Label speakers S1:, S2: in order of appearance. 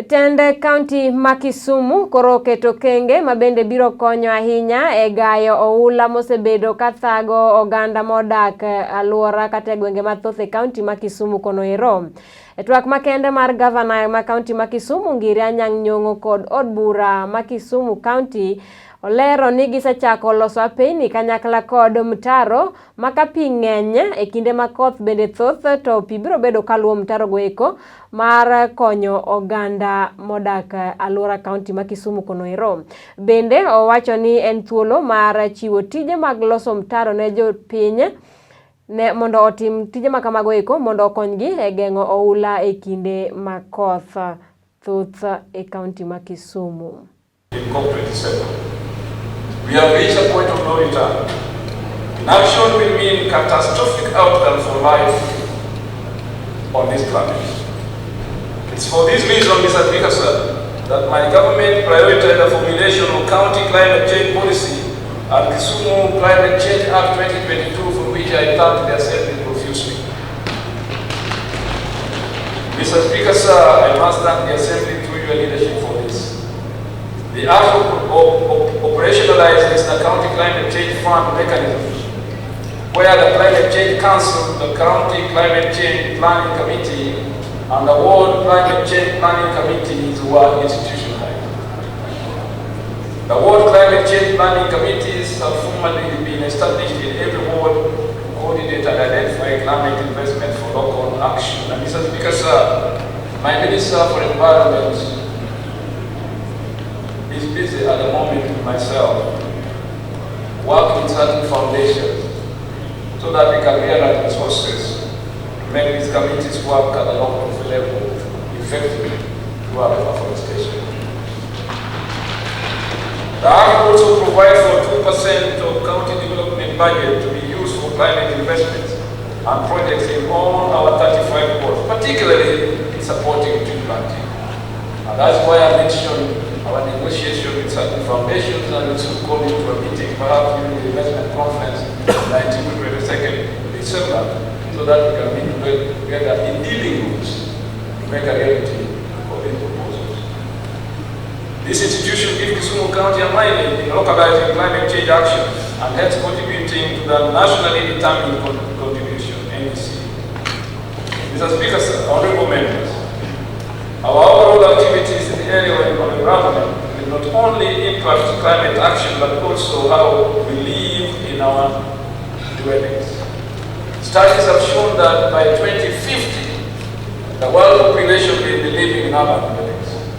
S1: Tende County ma Kisumu koro keto kenge mabende biro konyo ahinya e gayo oula mosebedo kathago oganda modak aluora kata gwenge mathoth e county ma Kisumu kono ero. E twak makende mar governor ma county ma Kisumu Ngiri Anyang' Nyong'o kod od bura ma Kisumu County olero ni gisechako loso apeni kanyakla kod mtaro maka pi ng'eny e kinde ma koth bende thoth to pi biro bedo kaluwo mtaro goeko mar konyo oganda modak aluora county ma Kisumu kono ero. Bende owacho ni en thuolo mar chiwo tije mag loso mtaro ne jopiny ne mondo otim tije makamago eko mondo okonygi e geng'o oula e kinde ma koth thoth e county ma Kisumu.
S2: We have reached a point of no return. Inaction will mean catastrophic outcomes for life on this planet. It's for this reason, Mr. Speaker, sir, that my government prioritized the formulation of County Climate Change Policy and Kisumu Climate Change Act 2022, for which I thank the Assembly profusely. Mr. Speaker, sir, I must thank the Assembly through your leadership for this. The Act operationalizes the County Climate Change Fund mechanism, where the Climate Change Council, the County Climate Change Planning Committee, and the World Climate Change Planning Committees were institutionalized. The World Climate Change Planning Committees have formally been established in every ward to coordinate and identify climate investment for local action. And Mr. Speaker, sir, my Minister for Environment is busy at the moment with myself, working with certain foundations so that we can realize resources to make these committees work at the local level effectively through our afforestation. The Act also provides for 2% of county development budget to be used for climate investments and projects in all our 35 wards, particularly in supporting tree planting. And that's why I mentioned our negotiation with certain foundations, and we should call it to a meeting, perhaps during the investment conference, 19th to 22nd December, so that we can meet together in dealing groups to make a reality of these proposals. This institution gives Kisumu County a mileage in localizing climate change action and hence contributing to the nationally determined contribution, NEC. Mr. Speaker, sir, honorable members, our overall activities in the area of environment will not only impact climate action but also how we live in our dwellings. Studies have shown that by 2050, the world population will be living in urban